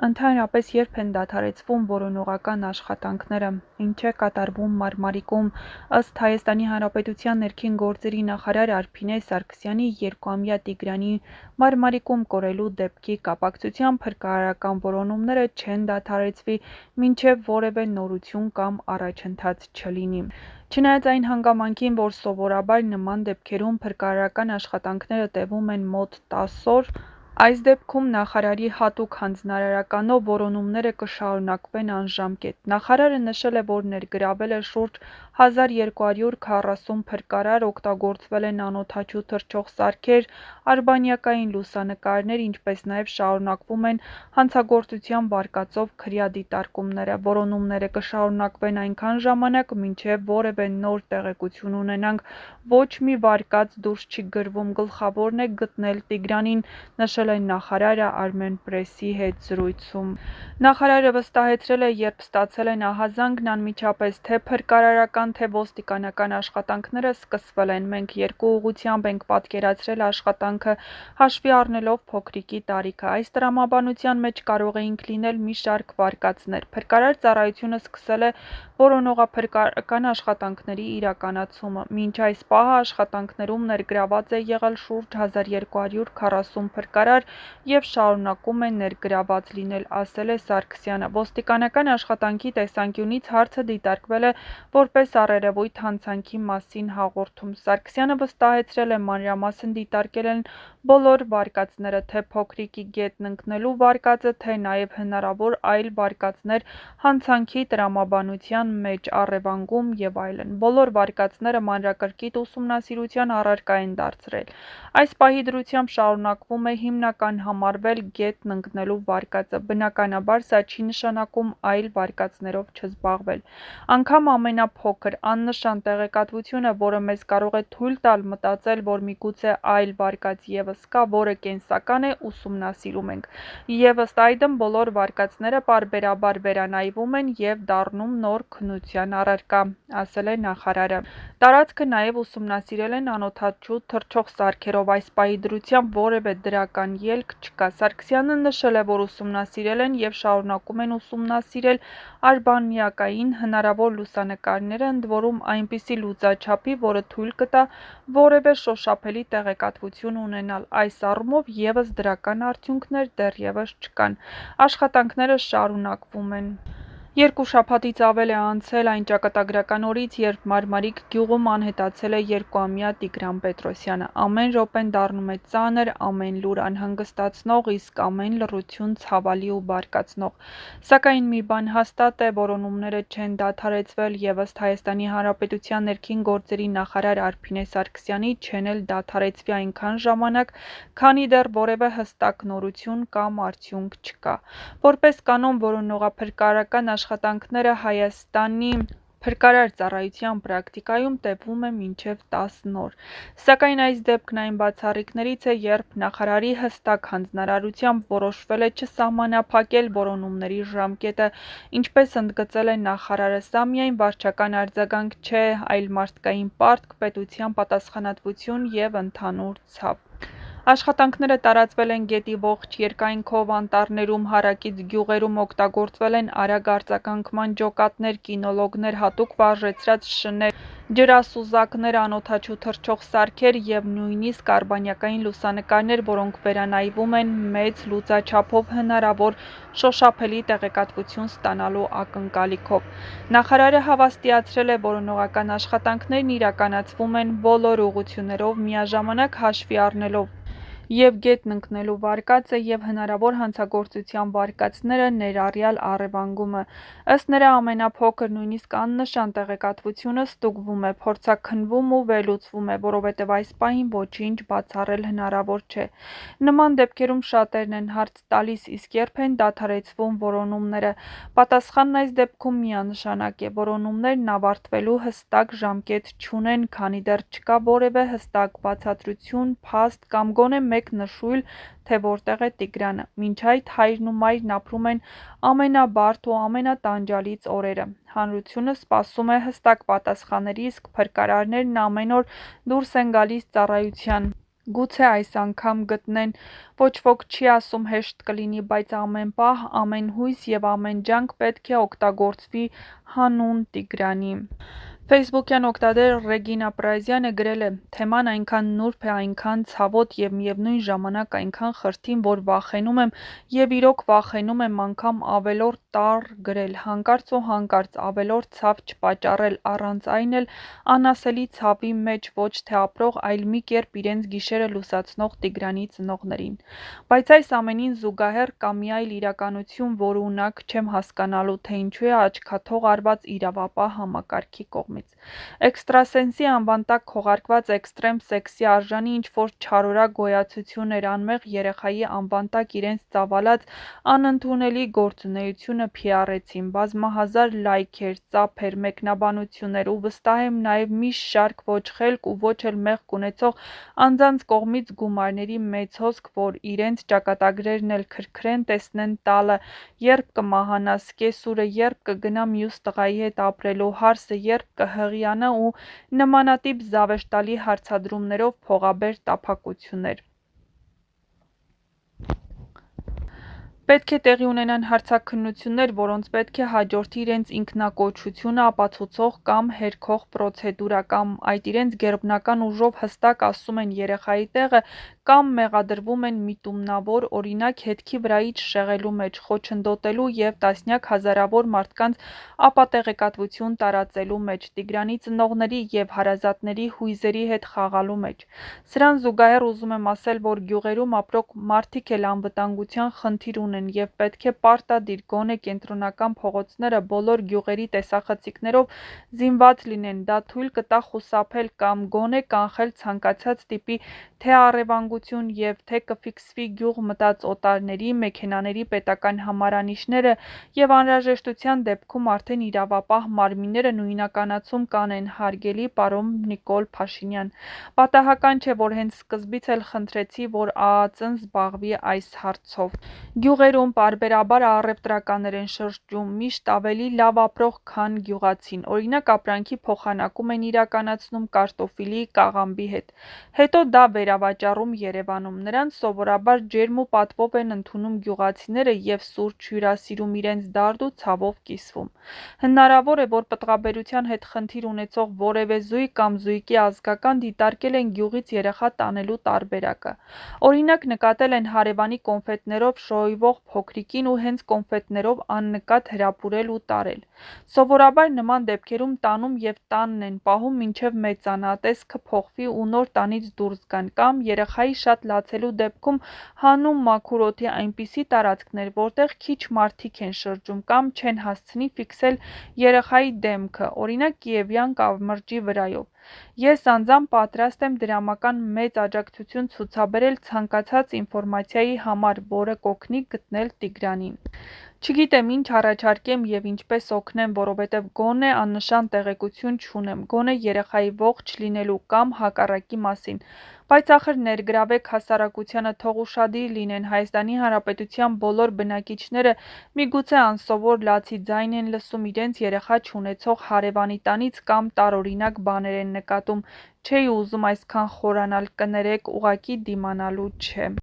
Ընդհանրապես երբ են դադարեցվում որոնողական աշխատանքները, ինչ է կատարվում Մարմարիկում, ըստ Հայաստանի Հանրապետության ներքին գործերի նախարար Արփինե Սարգսյանի երկուամյա Տիգրանի Մարմարիկում կորելու դեպքի կապակցությամբ փրկարարական որոնումները չեն դադարեցվի, մինչև որևէ նորություն կամ առաջընթաց չլինի։ Չնայած այն հանգամանքին, որ սովորաբար նման դեպքերում փրկարարական աշխատանքները տևում են մոտ 10 օր, այս դեպքում նախարարի հատուկ հանձնարարականով որոնումները կշարունակվեն անժամկետ։ Նախարարը նշել է, որ ներգրավել է շուրջ 1240 փրկարար, օգտագործվել են անօդաչու թռչող սարքեր, արբանյակային լուսանկարներ, ինչպես նաև շարունակվում են հանցագործության վարկածով քրեադիտարկումները։ Որոնումները կշարունակվեն այնքան ժամանակ, մինչև որևէ նոր տեղեկություն ունենանք։ Ոչ մի վարկած դուրս չի գրվում, գլխավորն է գտնել Տիգրանին, նշել է նախարարը Armenpress-ի հետ զրույցում։ Նախարարը վստահեցրել է, երբ ստացել են ահազանգն անմիջապես թե փրկարարական, թե ոստիկանական աշխատանքները սկսվել են։ Մենք երկու ուղղությամբ ենք պատկերացրել աշխատանքը, հաշվի առնելով փոքրիկի տարիքը։ Այս տրամաբանության մեջ կարող էինք լինել մի շարք վարկածներ։ Փրկարար ծառայությունը սկսել է որոնողափրկարարական աշխատանքների իրականացումը։ Մինչ այս պահը աշխատանքներում ներգրաված է եղել շուրջ 1240 փրկարար և շարունակում է ներգրաված լինել, ասել է Սարգսյանը։ Ոստիկանական աշխատանքի տեսանկյունից հարցը դիտարկվել է որպես առերևույթ հանցանքի մասին հաղորդում։ Սարգսյանը վստահեցրել է, մանրամասն դիտարկել են բոլոր վարկածները, թե փոքրիկի գետն ընկնելու վարկածը, թե նաև հնարավոր այլ վարկածներ հանցանքի տրամաբանության մեջ, առևանգում և այլն։ Բոլոր վարկածները մանրակրկիտ ուսումնասիրության առարկա են դարձրել։ Այս պահի դրությամբ շարունակվում է հիմնական համարվել գետն ընկնելու վարկածը։ Բնականաբար, սա չի նշանակում այլ վարկածներով չզբաղվել։ Անգամ ամենափոքր, աննշան տեղեկատվությունը, որը մեզ կարող է թույլ տալ մտածել, որ միգուցե այլ վարկած ևս կա, որը կենսական է, ուսումնասիրում ենք։ Եվ ըստ այդմ բոլոր վարկածները պարբերաբար վերանայվում են և դառնում նոր քննության առարկա, ասել է նախարարը։ Տարածքը նաև ուսումնասիրել են անօդաչու թռչող սարքերով։ Այս պահի դրությամբ որևէ դրական ելք չկա։ Սարգսյանը նշել է, որ ուսումնասիրել են և շարունակում են ուսումնասիրել արբանյակային հնարավոր լուսանկարները, ընդ որում այնպիսի լուծաչափի, որը թույլ կտա որևէ շոշափելի տեղեկատվություն ունենալ։ Այս առումով ևս դրական արդյունքներ դեռևս չկան։ Աշխատանքները շարունակվում են։ Երկու շաբաթից ավել է անցել այն ճակատագրական օրից, երբ Մարմարիկ գյուղում անհետացել է երկուամյա Տիգրան Պետրոսյանը։ Ամեն րոպեն դառնում է ծանր, ամեն լուր անհանգստացնող, իսկ ամեն լռություն ցավալի ու բարկացնող։ Սակայն մի բան հաստատ է, որոնումները չեն դադարեցվել և ըստ Հայաստանի Հանրապետության ներքին գործերի նախարար Արփինե Սարգսյանի չեն էլ դադարեցվի այնքան ժամանակ, քանի դեռ որևէ հստակ նորություն կամ արդյունք չկա։ Որպես կանոն, որոնողափրկարարական աշխատանքները Հայաստանի փրկարար ծառայության պրակտիկայում տևում է մինչև 10 օր։ Սակայն այս դեպքն այն բացառիկներից է, երբ նախարարի հստակ հանձնարարությամբ որոշվել է չսահմանափակել որոնումների ժամկետը, ինչպես ընդգծել է նախարարը, սա միայն վարչական արձագանք չէ, այլ մարդկային պարտք, պետության պատասխանատվություն և ընդհանուր ցավ։ Աշխատանքները տարածվել են գետի ողջ երկայնքով, անտառներում, հարակից գյուղերում օգտագործվել են արագ արձագանքման ջոկատներ, կինոլոգներ, հատուկ վարժեցրած շներ, ջրասուզակներ, անօդաչու թռչող սարքեր և նույնիսկ արբանյակային լուսանկարներ, որոնք վերանայվում են մեծ լուծաչափով հնարավոր շոշափելի տեղեկատվություն ստանալու ակնկալիքով։ Նախարարը հավաստիացրել է, որոնողական աշխատանքներն իրականացվում են բոլոր ուղղություններով միաժամանակ, հաշվի առնելով և գետն ընկնելու վարկածը, և հնարավոր հանցագործության վարկածները, ներառյալ առևանգումը։ Ըստ նրա, ամենափոքր, նույնիսկ աննշան տեղեկատվությունը ստուգվում է, փորձաքննվում ու վերլուծվում է, որովհետև այս պահին ոչինչ բացառել հնարավոր չէ։ Նման դեպքերում շատերն են հարց տալիս, իսկ երբ են դադարեցվում որոնումները։ Պատասխանն այս դեպքում միանշանակ է՝ որոնումներն ավարտվելու հստակ ժամկետ չունեն, քանի դեռ չկա որևէ հստակ բացատրություն, փաստ կամ գոնե մեկ նշույլ, թե որտեղ է Տիգրանը։ Մինչ այդ հայրն ու մայրն ապրում են ամենաբարդ ու ամենատանջալից օրերը։ Հանրությունը սպասում է հստակ պատասխանների, իսկ փրկարարներն ամեն օր դուրս են գալիս ծառայության։ Գուցե այս անգամ գտնեն, ոչ ոք չի ասում հեշտ կլինի, բայց ամեն պահ, ամեն հույս և ամեն ջանք պետք է օգտագործվի հանուն Տիգրանի։ Ֆեյսբուքյան օգտատեր Ռեգինա Պրայզյանը գրել է. «Թեման այնքան նուրբ է, այնքան ցավոտ և միևնույն ժամանակ այնքան խրթին, որ վախենում եմ և իրոք վախենում եմ անգամ ավելորդ տառ գրել, հանկարծ ու հանկարծ ավելորդ ցավ չպատճառել, առանց այն էլ անասելի ցավի մեջ ոչ թե ապրող, այլ մի կերպ իրենց գիշերը լուսացնող Տիգրանի ծնողներին։ Բայց այս ամենին զուգահեռ կա մի այլ իրականություն, որը ունակ չեմ հասկանալու, թե ինչու է աչքաթող արված իրավապահ համակարգի կողմից։ Էքստրասենսի անվան տակ քողարկված էքստրեմ սեքսի արժանի ինչ-որ չարորակ գոյացություն էր անմեղ երեխայի անվան տակ իրենց ծավալած անընդունելի գործունեությունը PR-եցին, բազմահազար լայքեր, ծափեր, մեկնաբանություններ ու վստահ եմ նաև մի շարք ոչ խելք ու ոչ էլ մեղք ունեցող անձանց կողմից գումարների մեծ հոսք, որ իրենց ճակատագրերն էլ քրքրեն տեսնեն տալը, երբ կմահանաս, կեսուրը երբ կգնա մյուս տղայի հետ ապրելու, հարսը երբ կհղիանա ու նմանատիպ զավեշտալի հարցադրումներով փողաբեր տափակություններ։ Պետք է տեղի ունենան հարցաքննություններ, որոնց պետք է հաջորդի իրենց ինքնակոչությունը ապացուցող կամ հերքող պրոցեդուրա, կամ այդ իրենց գերբնական ուժով հստակ ասում են երեխայի տեղը կամ մեղադրվում են միտումնավոր, օրինակ հետքի վրայից շեղելու մեջ, խոչընդոտելու և տասնյակ հազարավոր մարդկանց ապատեղեկատվություն տարածելու մեջ, Տիգրանի ծնողների և հարազատների հույզերի հետ խաղալու մեջ։ Սրան զուգահեռ ուզում եմ ասել, որ գյուղերում ապրող մարդիկ էլ անվտանգության խնդիր ունեն և պետք է պարտադիր գոնե կենտրոնական փողոցները բոլոր գյուղերի տեսախցիկներով զինված լինեն, դա թույլ կտա խուսափել կամ գոնե կանխել ցանկացած տիպի թե առևանգություն և թե կֆիքսվի գյուղ մտած օտարների, մեքենաների պետական համարանիշները և անհրաժեշտության դեպքում արդեն իրավապահ մարմինները նույնականացում կանեն, հարգելի պարոն Նիկոլ Փաշինյան։ Պատահական չէ, որ հենց սկզբից էլ խնդրեցի, որ ԱԱԾ-ն զբաղվի այս հարցով։ Գյուղերում պարբերաբար առևտրականներ են շրջում, միշտ ավելի լավ ապրող, քան գյուղացին, օրինակ ապրանքի փոխանակում են իրականացնում կարտոֆիլի, կաղամբի հետ, հետո դա վերավաճառում Երևանում, նրանց սովորաբար ջերմ ու պատվով են ընդունում գյուղացիները և սուրճ հյուրասիրում իրենց դարդ ու ցավով կիսվում։ Հնարավոր է, որ պտղաբերության հետ խնդիր ունեցող որևէ զույգ կամ զույգի ազգական դիտարկել են գյուղից երեխա տանելու տարբերակը։ Օրինակ նկատել են հարևանի կոնֆետներով շոյվող փոքրիկին ու հենց կոնֆետներով աննկատ հրապուրել ու տարել։ Սովորաբար նման դեպքերում տանում և տանն են պահում մինչև մեծանա, տեսքը փոխվի ու նոր տանից դուրս գան, կամ երեխայի շատ լացելու դեպքում հանում մաքուր օդի այնպիսի տարածքներ, որտեղ քիչ մարդիկ են շրջում, կամ չեն հասցնի ֆիքսել երեխայի դեմքը, օրինակ Կիևյան կամրջի վրայով։ Ես անձամբ պատրաստ եմ դրամական մեծ աջակցություն ցուցաբերել ցանկացած ինֆորմացիայի համար, որը կօգնի գտնել Տիգրանին։ Չգիտեմ ինչ առաջարկեմ և ինչպես օգնեմ, որովհետև գոնե աննշան տեղեկություն չունեմ, գոնե երեխայի ողջ լինելու կամ հակառակի մասին, բայց ախր ներգրավեք հասարակությանը, թող ուշադիր լինեն, Հայաստանի Հանրապետության բոլոր բնակիչները միգուցե անսովոր լացի ձայն են լսում, իրենց երեխա չունեցող հարևանի տանից կամ տարօրինակ բաներ են նկատում, չէի ուզում այսքան խորանալ, կներեք, ուղղակի դիմանալու չէ։